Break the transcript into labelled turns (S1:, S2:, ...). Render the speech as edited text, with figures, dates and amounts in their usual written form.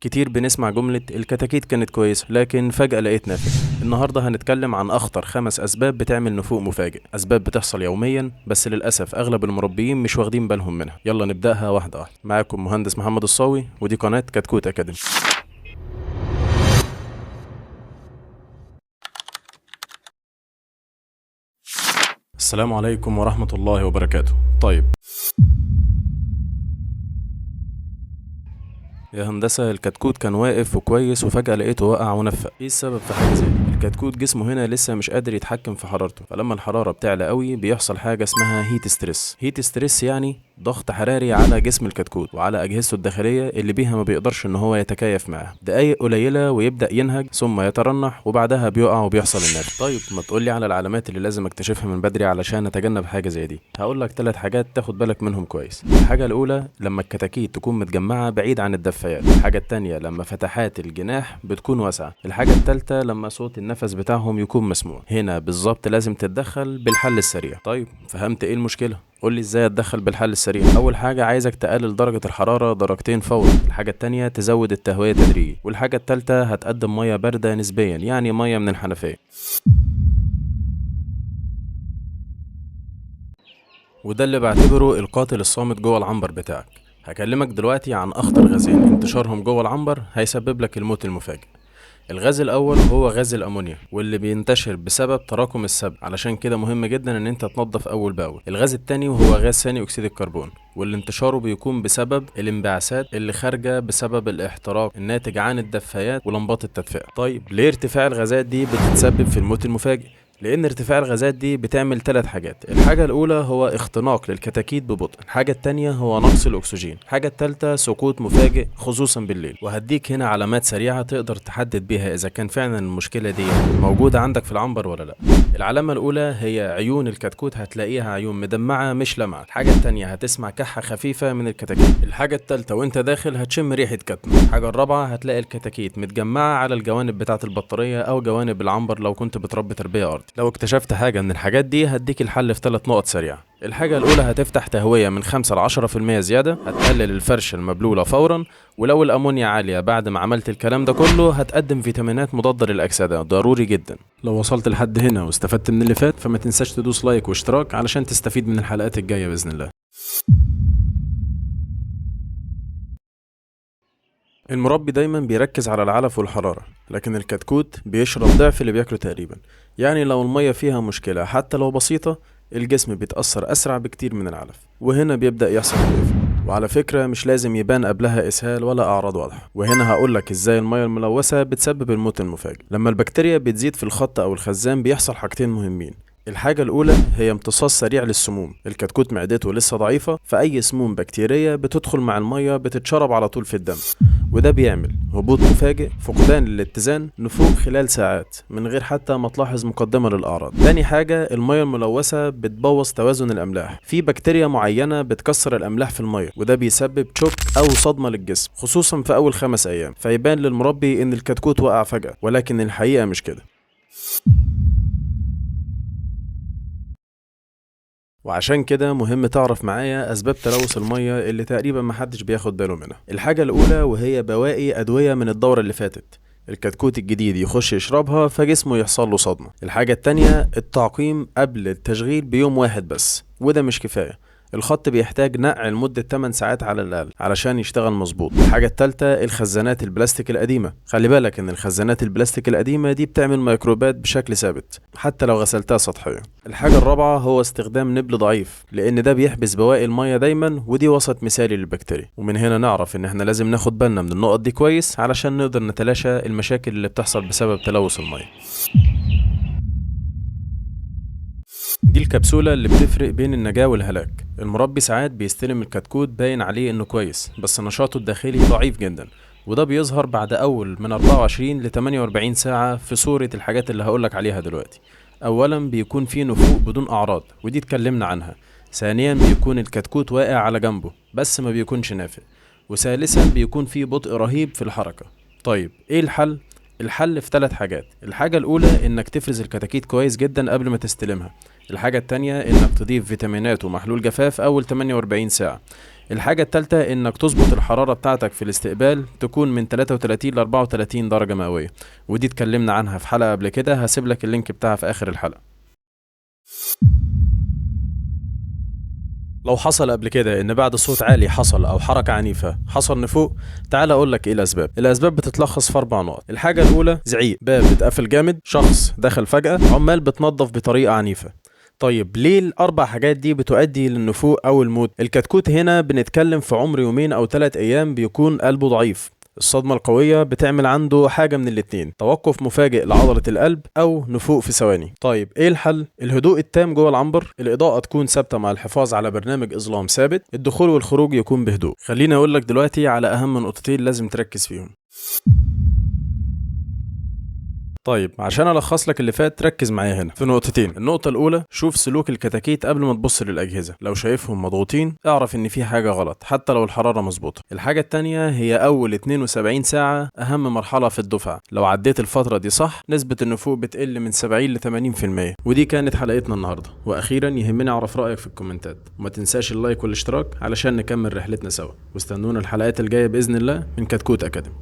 S1: كتير بنسمع جملة الكتاكيت كانت كويسة لكن فجأة لقيت نافق. النهاردة هنتكلم عن أخطر 5 أسباب بتعمل نفوق مفاجئ، أسباب بتحصل يوميا بس للأسف أغلب المربيين مش واخدين بالهم منها. يلا نبدأها واحدة واحدة. معاكم مهندس محمد الصاوي ودي قناة كتكوت أكاديمي. السلام عليكم ورحمة الله وبركاته. طيب يا هندسة، الكتكوت كان واقف وكويس وفجأة لقيته وقع ونفق. ايه السبب في حاجة زي دي؟ الكتكوت جسمه هنا لسه مش قادر يتحكم في حرارته، فلما الحرارة بتعلى قوي بيحصل حاجة اسمها هيت ستريس. هيت ستريس يعني ضغط حراري على جسم الكتكوت وعلى أجهزته الداخلية اللي بيها ما بيقدرش ان هو يتكيف معاها. دقايق قليلة ويبدأ ينهج ثم يترنح وبعدها بيقع وبيحصل النفق. طيب ما تقولي على العلامات اللي لازم اكتشفها من بدري علشان اتجنب حاجة زي دي. هقول لك 3 حاجات تاخد بالك منهم كويس. الحاجة الأولى لما الكتاكيت تكون متجمعة بعيد عن الدفايات. الحاجة التانية لما فتحات الجناح بتكون واسعة. الحاجة التالتة لما صوت النفس بتاعهم يكون مسموع. هنا بالظبط لازم تتدخل بالحل السريع. طيب فهمت ايه المشكلة؟ قولي ازاي اتدخل بالحل السريع. اول حاجة عايزك تقلل درجة الحرارة درجتين فورا. الحاجة التانية تزود التهوية تدريجي. والحاجة التالتة هتقدم مية باردة نسبيا، يعني مية من الحنفية. وده اللي بعتبره القاتل الصامت جوه العنبر بتاعك. هكلمك دلوقتي عن اخطر غازين انتشارهم جوه العنبر هيسبب لك الموت المفاجئ. الغاز الاول هو غاز الامونيا، واللي بينتشر بسبب تراكم السبب، علشان كده مهم جدا ان انت تنظف اول باول. الغاز التاني وهو غاز ثاني اكسيد الكربون، واللي انتشاره بيكون بسبب الانبعاثات اللي خارجه بسبب الاحتراق الناتج عن الدفايات ولمبات التدفئه. طيب ليه ارتفاع الغازات دي بتتسبب في الموت المفاجئ؟ لان ارتفاع الغازات دي بتعمل 3 حاجات. الحاجه الاولى هو اختناق للكتاكيت ببطء. الحاجه التانية هو نقص الاكسجين. الحاجه التالتة سقوط مفاجئ خصوصا بالليل. وهديك هنا علامات سريعه تقدر تحدد بيها اذا كان فعلا المشكله دي موجوده عندك في العنبر ولا لا. العلامه الاولى هي عيون الكتكوت، هتلاقيها عيون مدمعه مش لمعه. الحاجه التانية هتسمع كحه خفيفه من الكتاكيت. الحاجه التالتة وانت داخل هتشم ريحه كتم. الحاجه الرابعه هتلاقي الكتاكيت متجمعه على الجوانب بتاعه البطاريه او جوانب العنبر لو كنت بتربي تربيه ارضي. لو اكتشفت حاجة من الحاجات دي هديك الحل في 3 نقط سريعة. الحاجة الأولى هتفتح تهوية من 5 ل 10% زيادة، هتقلل الفرش المبلولة فورا، ولو الأمونيا عالية بعد ما عملت الكلام ده كله هتقدم فيتامينات مضادة للأكسدة، ضروري جدا. لو وصلت لحد هنا واستفدت من اللي فات فما تنساش تدوس لايك واشتراك علشان تستفيد من الحلقات الجاية بإذن الله. المربي دايما بيركز على العلف والحرارة، لكن الكتكوت بيشرب ضعف اللي بياكله تقريبا. يعني لو المية فيها مشكلة حتى لو بسيطة الجسم بيتأثر أسرع بكتير من العلف، وهنا بيبدأ يحصل النزف. وعلى فكرة مش لازم يبان قبلها إسهال ولا أعراض واضحة. وهنا هقولك إزاي المية الملوثة بتسبب الموت المفاجئ. لما البكتيريا بتزيد في الخط أو الخزان بيحصل حاجتين مهمين. الحاجة الأولى هي امتصاص سريع للسموم. الكتكوت معدته لسه ضعيفة، فأي سموم بكتيرية بتدخل مع المية بتتشرب على طول في الدم، وده بيعمل هبوط مفاجئ، فقدان للاتزان، نفوق خلال ساعات من غير حتى ما تلاحظ مقدمة للأعراض. تاني حاجة المية الملوثة بتبوظ توازن الأملاح. في بكتيريا معينة بتكسر الأملاح في المية، وده بيسبب شوك أو صدمة للجسم خصوصا في أول 5 أيام، فيبان للمربي إن الكتكوت وقع فجأة، ولكن الحقيقة مش كده. وعشان كده مهم تعرف معايا أسباب تلوث المية اللي تقريبا محدش بياخد باله منها. الحاجة الأولى وهي بواقي أدوية من الدورة اللي فاتت، الكتكوت الجديد يخش يشربها فجسمه يحصل له صدمة. الحاجة التانية التعقيم قبل التشغيل بيوم واحد بس، وده مش كفاية. الخط بيحتاج نقع لمدة 8 ساعات على الأقل علشان يشتغل مظبوط. الحاجة التالتة الخزانات البلاستيك القديمة. خلي بالك إن الخزانات البلاستيك القديمة دي بتعمل ميكروبات بشكل ثابت حتى لو غسلتها سطحيا. الحاجة الرابعة هو استخدام نبل ضعيف، لأن ده بيحبس بواقي المية دايما، ودي وسط مثالي للبكتيريا. ومن هنا نعرف إن احنا لازم ناخد بالنا من النقط دي كويس علشان نقدر نتلاشى المشاكل اللي بتحصل بسبب تلوث المية. دي الكبسولة اللي بتفرق بين النجاة والهلاك. المربي ساعات بيستلم الكتكوت باين عليه انه كويس بس نشاطه الداخلي ضعيف جدا، وده بيظهر بعد اول من 24 ل 48 ساعة في صورة الحاجات اللي هقولك عليها دلوقتي. اولا بيكون فيه نفوق بدون اعراض، ودي اتكلمنا عنها. ثانيا بيكون الكتكوت واقع على جنبه بس ما بيكونش نافق. وثالثا بيكون فيه بطء رهيب في الحركة. طيب ايه الحل؟ الحل في 3 حاجات. الحاجة الأولى إنك تفرز الكتاكيت كويس جدا قبل ما تستلمها. الحاجة التانية انك تضيف فيتامينات ومحلول جفاف اول 48 ساعة. الحاجة التالتة انك تظبط الحرارة بتاعتك في الاستقبال تكون من 33 ل 34 درجة مئوية، ودي اتكلمنا عنها في حلقة قبل كده، هسيب لك اللينك بتاعها في اخر الحلقة. لو حصل قبل كده ان بعد صوت عالي حصل او حركة عنيفة حصل نفوق، تعال اقول لك ايه الاسباب بتتلخص في 4 نقط. الحاجة الاولى زعيق، باب اتقفل جامد، شخص دخل فجأة، عمال بتنظف بطريقة عنيفة. طيب ليه الاربع حاجات دي بتؤدي للنفوق او الموت؟ الكتكوت هنا بنتكلم في عمر يومين او 3 ايام بيكون قلبه ضعيف. الصدمة القوية بتعمل عنده حاجة من الاتنين، توقف مفاجئ لعضلة القلب أو نفوق في ثواني. طيب إيه الحل؟ الهدوء التام جوه العنبر، الإضاءة تكون ثابتة مع الحفاظ على برنامج إظلام ثابت، الدخول والخروج يكون بهدوء. خليني أقول لك دلوقتي على أهم نقطتين لازم تركز فيهم. طيب عشان الخص لك اللي فات ركز معايا هنا في نقطتين. النقطة الأولى، شوف سلوك الكتاكيت قبل ما تبص للأجهزة، لو شايفهم مضغوطين اعرف إن في حاجة غلط حتى لو الحرارة مظبوطة. الحاجة التانية هي أول 72 ساعة أهم مرحلة في الدفعة، لو عديت الفترة دي صح نسبة النفوق بتقل من 70 ل 80%. ودي كانت حلقتنا النهاردة، وأخيرا يهمني أعرف رأيك في الكومنتات، وما تنساش اللايك والاشتراك علشان نكمل رحلتنا سوا، واستنونا الحلقات الجاية بإذن الله من كتكوت أكاديمي.